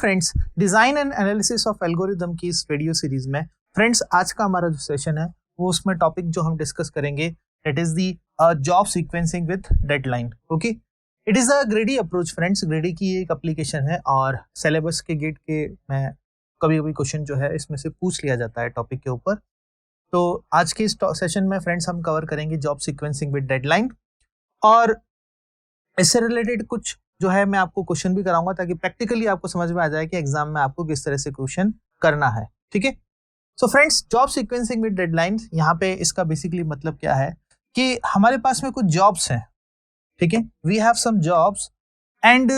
Friends, design and analysis of algorithm की इस video series में फ्रेंड्स आज का हमारा जो सेशन है वो उसमें टॉपिक जो हम डिस्कस करेंगे that is the job sequencing with deadline. Okay, it is a ग्रेडी approach friends. ग्रेडी की एक एप्लीकेशन है और सिलेबस के गेट के में कभी कभी क्वेश्चन जो है इसमें से पूछ लिया जाता है टॉपिक के ऊपर। तो आज के इस सेशन में फ्रेंड्स हम कवर करेंगे जॉब सीक्वेंसिंग विद डेडलाइन और इससे रिलेटेड कुछ जो है मैं आपको क्वेश्चन भी कराऊंगा ताकि प्रैक्टिकली आपको समझ में आ जाए कि एग्जाम में आपको किस तरह से क्वेश्चन करना है। ठीक है, so friends job sequencing with deadline, यहाँ पे इसका बेसिकली मतलब क्या है कि हमारे पास में कुछ जॉब्स हैं। ठीक है, we have some jobs and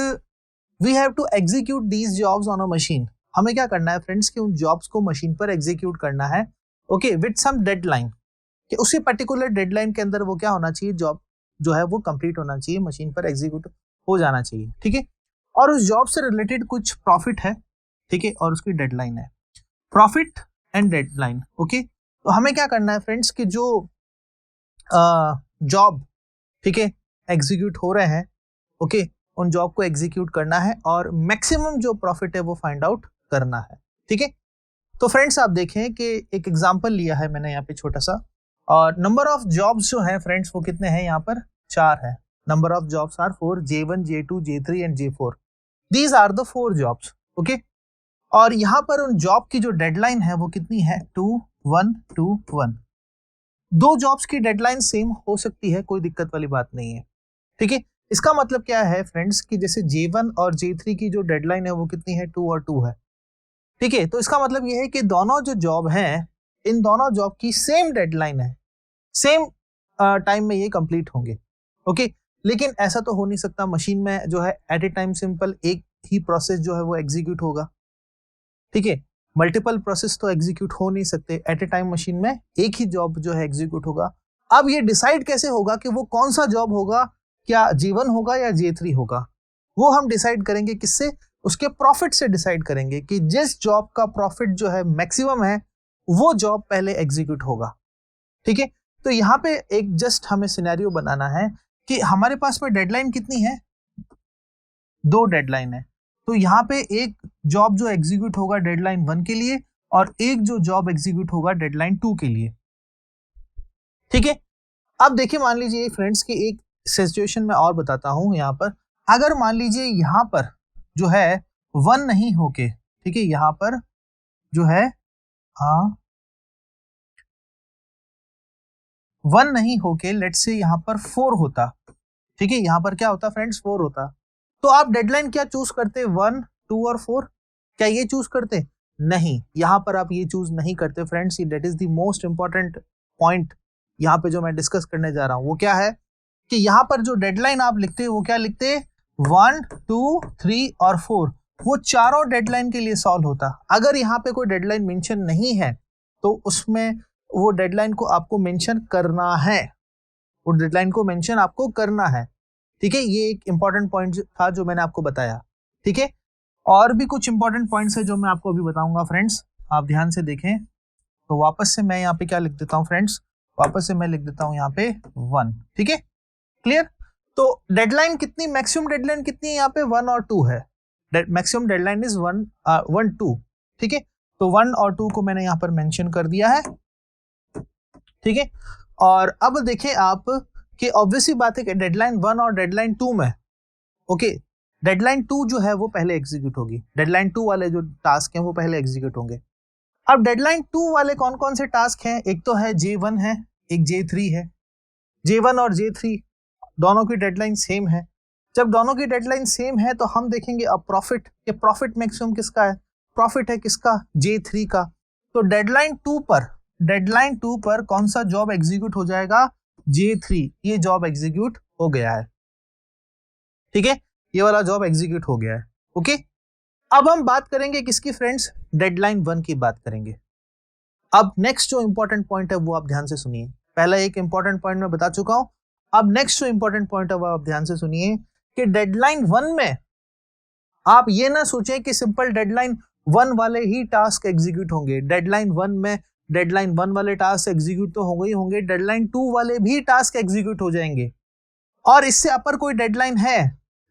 we have to execute these jobs on a machine. हमें क्या करना है फ्रेंड्स कि उन जॉब्स को मशीन पर एग्जीक्यूट करना है। ओके, विद सम डेडलाइन, कि उसी पर्टिकुलर डेडलाइन के अंदर वो क्या होना चाहिए, जॉब जो है वो कंप्लीट होना चाहिए, मशीन पर एग्जीक्यूट हो जाना चाहिए। ठीक है, और उस जॉब से रिलेटेड कुछ प्रॉफिट है। ठीक है, और उसकी डेडलाइन है, प्रॉफिट एंड डेडलाइन। ओके, तो हमें क्या करना है फ्रेंड्स कि जो जॉब ठीक है एग्जीक्यूट हो रहे हैं, ओके, उन जॉब को एग्जीक्यूट करना है और मैक्सिमम जो प्रॉफिट है वो फाइंड आउट करना है। ठीक है, तो फ्रेंड्स आप देखें कि एक एग्जांपल लिया है मैंने यहाँ पे छोटा सा, और नंबर ऑफ जॉब्स जो है फ्रेंड्स वो कितने हैं, यहाँ पर 4 है। Number of jobs are 4, J1, J2, J3 and J4। These are the 4 jobs. Okay, और यहाँ पर उन जॉब की जो डेडलाइन है वो कितनी है, 2, 1, 2, 1। दो जॉब्स की डेडलाइन सेम हो सकती है, कोई दिक्कत वाली बात नहीं है। ठीक है, इसका मतलब क्या है फ्रेंड्स कि जैसे J1 और J3 की जो डेडलाइन है वो कितनी है, 2 और 2 है। ठीक है, तो इसका मतलब ये है कि दोनों जो जॉब हैं, इन दोनों जॉब की सेम डेडलाइन है, सेम टाइम में ये कंप्लीट होंगे। ओके, लेकिन ऐसा तो हो नहीं सकता। मशीन में जो है एट ए टाइम सिंपल एक ही प्रोसेस जो है वो एग्जीक्यूट होगा। ठीक है, मल्टीपल प्रोसेस तो एग्जीक्यूट हो नहीं सकते एट ए टाइम। मशीन में एक ही जॉब जो है एग्जीक्यूट होगा। अब ये डिसाइड कैसे होगा कि वो कौन सा जॉब होगा, क्या J1 होगा या J3 होगा, वो हम डिसाइड करेंगे किससे, उसके प्रॉफिट से डिसाइड करेंगे कि जिस जॉब का प्रॉफिट जो है मैक्सिमम है वो जॉब पहले एग्जीक्यूट होगा। ठीक है, तो यहाँ पे एक जस्ट हमें सिनेरियो बनाना है कि हमारे पास में डेडलाइन कितनी है, 2 डेडलाइन है। तो यहाँ पे एक जॉब जो एग्जीक्यूट होगा डेडलाइन 1 के लिए और एक जो जॉब एग्जीक्यूट होगा डेडलाइन 2 के लिए। ठीक है, अब देखिए मान लीजिए फ्रेंड्स कि एक सिचुएशन में और बताता हूं। यहाँ पर अगर मान लीजिए यहाँ पर जो है 1 नहीं होके, ठीक है, यहाँ पर जो है 1 नहीं होके लेट्स से यहाँ पर 4 होता। ठीक है, यहाँ पर क्या होता फ्रेंड्स, 4 होता। तो आप डेडलाइन क्या चूज करते, 1, 2 और 4? क्या ये चूज करते? नहीं, यहाँ पर आप ये चूज नहीं करते friends. That is the most important point यहाँ पे जो मैं डिस्कस करने जा रहा हूँ वो क्या है कि यहाँ पर जो डेडलाइन आप लिखते वो क्या लिखते, 1, 2, 3 और 4, वो चारों डेडलाइन के लिए सॉल्व होता। अगर यहाँ पे कोई डेडलाइन मेंशन नहीं है तो उसमें वो डेडलाइन को आपको मेंशन करना है, वो डेडलाइन को मेंशन आपको करना है। ठीक है, ये एक इंपॉर्टेंट पॉइंट था जो मैंने आपको बताया। ठीक है, और भी कुछ इंपॉर्टेंट पॉइंट्स है जो मैं आपको अभी बताऊंगा फ्रेंड्स, आप ध्यान से देखें। तो वापस से मैं यहाँ पे क्या लिख देता हूँ फ्रेंड्स, वापस से मैं लिख देता हूँ यहाँ पे 1। ठीक है, क्लियर। तो डेडलाइन कितनी, मैक्सिमम डेडलाइन कितनी है यहाँ पे, 1 और 2 है। Maximum deadline is 1, 2। ठीक है, तो 1 और 2 को मैंने यहाँ पर मेंशन कर दिया है। ठीक है, और अब देखें आप कि ऑब्वियसली बात है कि डेडलाइन 1 और डेडलाइन 2 में, ओके, डेडलाइन 2 जो है वो पहले एग्जीक्यूट होगी। डेडलाइन 2 वाले जो टास्क हैं वो पहले एग्जीक्यूट होंगे। अब डेडलाइन 2 वाले कौन कौन से टास्क हैं, एक तो है J1 है, एक J3 है। J1 और J3 दोनों की डेडलाइन सेम है। जब दोनों की डेडलाइन सेम है तो हम देखेंगे अब प्रॉफिट, कि प्रॉफिट मैक्सिमम किसका है, प्रॉफिट है किसका, J3 का। तो डेडलाइन 2 पर कौन सा जॉब एग्जीक्यूट हो जाएगा, J3। ये जॉब एग्जीक्यूट हो गया है। ठीक है, ये वाला जॉब एग्जीक्यूट हो गया है। ओके, अब हम बात करेंगे किसकी फ्रेंड्स, डेडलाइन 1 की बात करेंगे। अब नेक्स्ट जो इंपॉर्टेंट पॉइंट है वो आप ध्यान से सुनिए। पहला एक इंपॉर्टेंट पॉइंट मैं बता चुका हूं, अब नेक्स्ट जो इंपॉर्टेंट पॉइंट है वो आप ध्यान से सुनिए कि डेडलाइन 1 में आप ये ना सोचें कि सिंपल डेडलाइन 1 वाले ही टास्क एग्जीक्यूट होंगे। डेडलाइन 1 में डेडलाइन 1 वाले टास्क एग्जीक्यूट तो होंगे ही होंगे, डेडलाइन 2 वाले भी टास्क एग्जीक्यूट हो जाएंगे, और इससे अपर कोई डेडलाइन है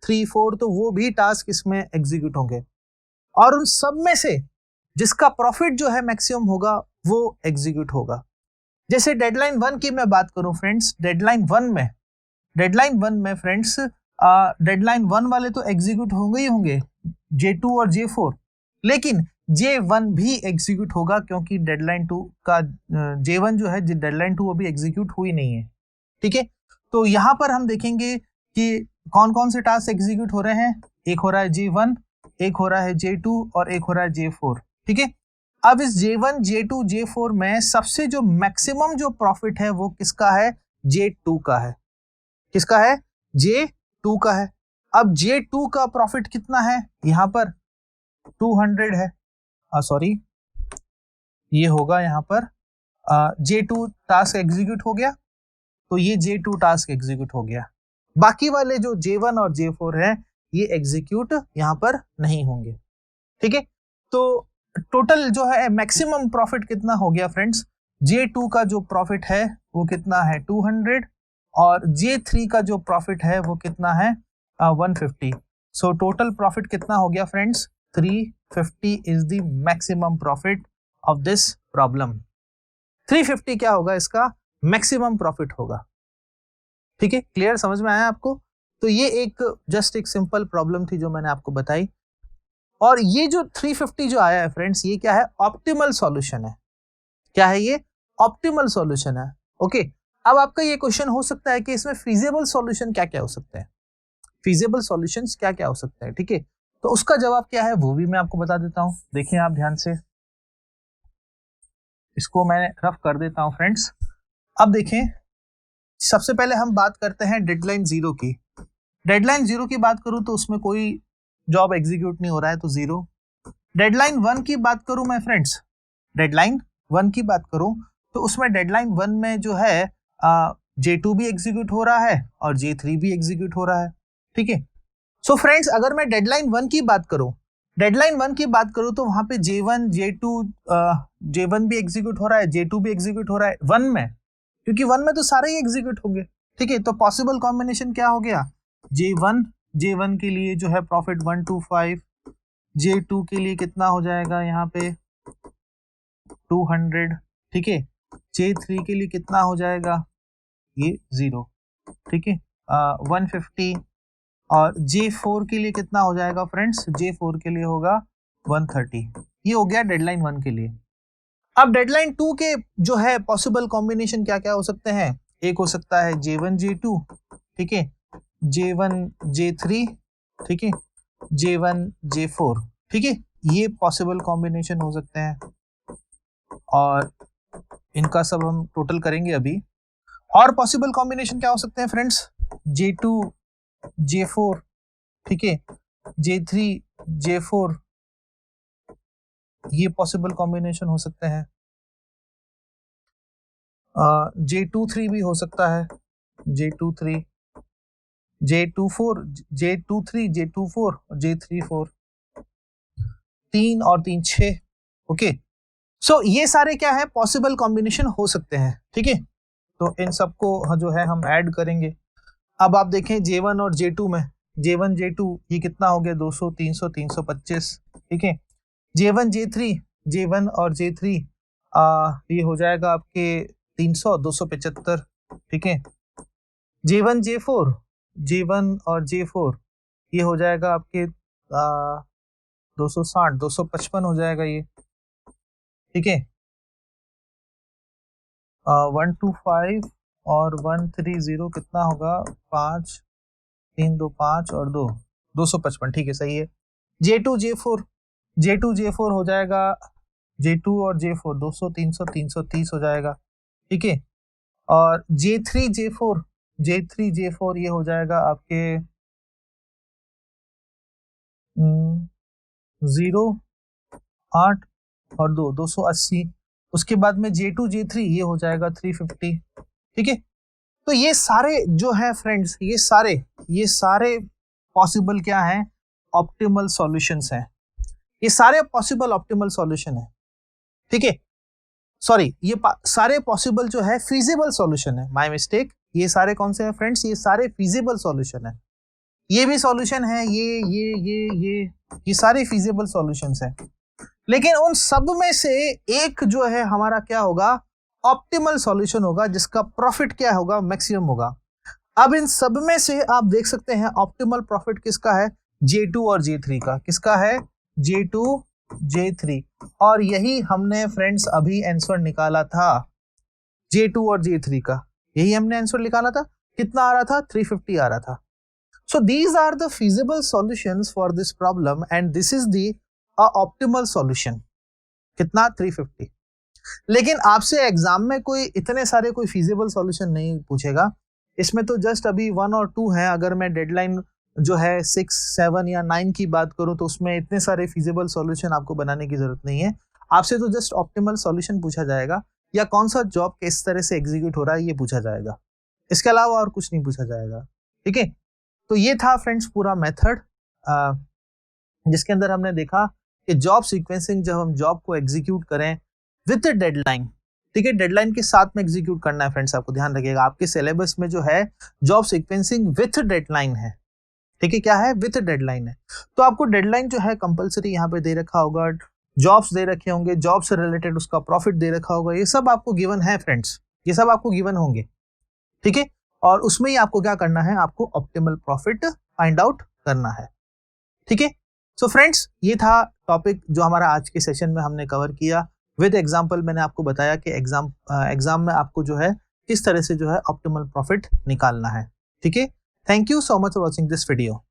3, 4 तो वो भी टास्क इसमें एग्जीक्यूट होंगे। और उन सब में से जिसका प्रॉफिट जो है मैक्सिमम होगा वो एग्जीक्यूट होगा। जैसे डेडलाइन 1 की मैं बात करूं फ्रेंड्स, डेडलाइन 1 में फ्रेंड्स डेडलाइन 1 वाले तो एग्जीक्यूट होंगे ही होंगे, J2 और J4, लेकिन J1 भी एग्जीक्यूट होगा क्योंकि डेडलाइन 2 का J1 जो है डेडलाइन 2 अभी एग्जीक्यूट हुई नहीं है। ठीक है, तो यहां पर हम देखेंगे कि कौन कौन से टास्क एग्जीक्यूट हो रहे हैं। एक हो रहा है J1, एक हो रहा है J2 और एक हो रहा है J4। ठीक है, अब इस J1, J2, J4 में सबसे जो मैक्सिमम जो प्रॉफिट है वो किसका है? J2 का है। किसका है? J2 का है। अब J2 का प्रॉफिट कितना है? यहां पर 200 है। सॉरी, ये होगा यहां पर J2 टास्क एग्जीक्यूट हो गया, तो ये J2 टास्क एग्जीक्यूट हो गया। बाकी वाले जो J1 और J4 है ये एग्जीक्यूट यहां पर नहीं होंगे। ठीक है, तो टोटल जो है मैक्सिमम प्रॉफिट कितना हो गया फ्रेंड्स? J2 का जो प्रॉफिट है वो कितना है? 200, और J3 का जो प्रॉफिट है वो कितना है? 150। सो टोटल प्रॉफिट कितना हो गया friends? 350 is the maximum profit of this problem. 350 क्या होगा? इसका मैक्सिमम प्रॉफिट होगा। ठीक है, क्लियर, समझ में आया आपको? तो ये एक जस्ट एक सिंपल प्रॉब्लम थी जो मैंने आपको बताई, और ये जो 350 जो आया है फ्रेंड्स, ये क्या है? ऑप्टिमल सॉल्यूशन है। क्या है ये? ऑप्टिमल सॉल्यूशन है। ओके, अब आपका ये क्वेश्चन हो सकता है कि इसमें फीजिबल सॉल्यूशन क्या क्या हो सकते हैं, फीजिबल सॉल्यूशंस क्या क्या हो सकते हैं। ठीक है, तो उसका जवाब क्या है वो भी मैं आपको बता देता हूं। देखिए आप ध्यान से, इसको मैं रफ कर देता हूं फ्रेंड्स। अब देखें, सबसे पहले हम बात करते हैं डेडलाइन 0 की। डेडलाइन 0 की बात करूं तो उसमें कोई जॉब एग्जीक्यूट नहीं हो रहा है, तो 0। डेडलाइन 1 की बात करूं मैं फ्रेंड्स, डेडलाइन 1 की बात करूं तो उसमें डेडलाइन 1 में जो है J2 भी एग्जीक्यूट हो रहा है और J3 भी एग्जीक्यूट हो रहा है। ठीक है, सो फ्रेंड्स अगर मैं डेडलाइन 1 की बात करूं, डेडलाइन 1 की बात करूं तो वहां पे J1, J2, J1 भी एग्जीक्यूट हो रहा है, J2 भी एग्जीक्यूट हो रहा है 1 में, क्योंकि 1 में तो सारे ही एग्जीक्यूट होंगे। ठीक है, तो पॉसिबल कॉम्बिनेशन क्या हो गया? J1 के लिए जो है प्रॉफिट 125, J2 के लिए कितना हो जाएगा यहाँ पे 200। ठीक है, J3 के लिए कितना हो जाएगा? ये 0। ठीक है, 150, और J4 के लिए कितना हो जाएगा फ्रेंड्स? J4 के लिए होगा 130। ये हो गया डेडलाइन 1 के लिए। अब डेडलाइन 2 के जो है पॉसिबल कॉम्बिनेशन क्या क्या हो सकते हैं? एक हो सकता है J1, J2, ठीक है, J1, J3, ठीक है, J1, J4, ठीक है, ये पॉसिबल कॉम्बिनेशन हो सकते हैं, और इनका सब हम टोटल करेंगे अभी। और पॉसिबल कॉम्बिनेशन क्या हो सकते हैं फ्रेंड्स? J2, J4, ठीक है, J3, J4, ये पॉसिबल कॉम्बिनेशन हो सकते हैं। J23 भी हो सकता है, J23, J24, J23, J24, J34, 3 और 3 6। ओके, सो ये सारे क्या है? पॉसिबल कॉम्बिनेशन हो सकते हैं। ठीक है, तो इन सबको जो है हम ऐड करेंगे। अब आप देखें J1 और J2 में, J1, J2 ये कितना हो गया? 200, 300, 325। ठीक है, J1, J3, J1 और J3 ये हो जाएगा आपके 300, 275। ठीक है, J1, J4, J1 और J4 ये हो जाएगा आपके 260, 255 हो जाएगा ये। ठीक है, 125 और 130 कितना होगा? 5, 3, 2, 5 और 2, 255। ठीक है, सही है। J2, J4 हो जाएगा, J2 और J4 200, 300, 330 हो जाएगा। ठीक है, और J3, J4 ये हो जाएगा आपके 0, 8 और 2, 280। उसके बाद में J2, J3 ये हो जाएगा 350। ठीक है, तो ये सारे जो है फ्रेंड्स, ये सारे पॉसिबल क्या है? ऑप्टिमल सॉल्यूशंस हैं। ये सारे पॉसिबल ऑप्टिमल सॉल्यूशन है। ठीक है, सॉरी, ये सारे पॉसिबल जो है फीजिबल सॉल्यूशन है, माय मिस्टेक। ये सारे कौन से हैं फ्रेंड्स? ये सारे फीजिबल सॉल्यूशन है। ये भी सॉल्यूशन है, ये सारे फीजिबल सॉल्यूशंस हैं। लेकिन उन सब में से एक जो है हमारा क्या होगा, ऑप्टिमल सॉल्यूशन होगा, जिसका प्रॉफिट क्या होगा, मैक्सिमम होगा। अब इन सब में से आप देख सकते हैं ऑप्टिमल प्रॉफिट किसका है, J2 और J3 का। किसका है, J2 J3। और यही हमने फ्रेंड्स अभी आंसर निकाला था, J2 और J3 का यही हमने आंसर निकाला था। कितना आ रहा था, 350 आ रहा था। So these are the feasible solutions for this problem and this is the optimal solution। कितना, 350। लेकिन आपसे एग्जाम में कोई इतने सारे कोई feasible solution नहीं पूछेगा, इसमें तो जस्ट अभी 1 और 2 है। अगर मैं डेडलाइन जो है 6, 7 या 9 की बात करूं तो उसमें इतने सारे feasible solution आपको बनाने की जरूरत नहीं है। आपसे तो जस्ट ऑप्टिमल सॉल्यूशन पूछा जाएगा या कौन सा जॉब किस तरह से एग्जीक्यूट हो रहा है ये पूछा जाएगा, इसके अलावा और कुछ नहीं पूछा जाएगा। ठीक है, तो ये था फ्रेंड्स पूरा मेथड, जिसके अंदर हमने देखा कि जॉब सीक्वेंसिंग, जब हम जॉब को एग्जीक्यूट करें विद डेडलाइन, ठीक है, डेडलाइन के साथ में एग्जीक्यूट करना है फ्रेंड्स। आपको ध्यान रखिएगा आपके सिलेबस में जो है जॉब सीक्वेंसिंग विथ डेडलाइन है। ठीक है, क्या है, विथ डेडलाइन है। तो आपको डेडलाइन जो है कंपलसरी यहाँ पे दे रखा होगा, जॉब्स दे रखे होंगे, जॉब से रिलेटेड उसका प्रॉफिट दे रखा होगा, ये सब आपको गिवन है फ्रेंड्स, ये सब आपको गिवन होंगे। ठीक है, और उसमें ही आपको क्या करना है, आपको ऑप्टिमल प्रॉफिट फाइंड आउट करना है। ठीक है, सो फ्रेंड्स ये था टॉपिक जो हमारा आज के सेशन में हमने कवर किया विद एग्जांपल। मैंने आपको बताया कि एग्जाम में आपको जो है किस तरह से जो है ऑप्टिमल प्रॉफिट निकालना है। ठीक है, thank you so much for watching this video.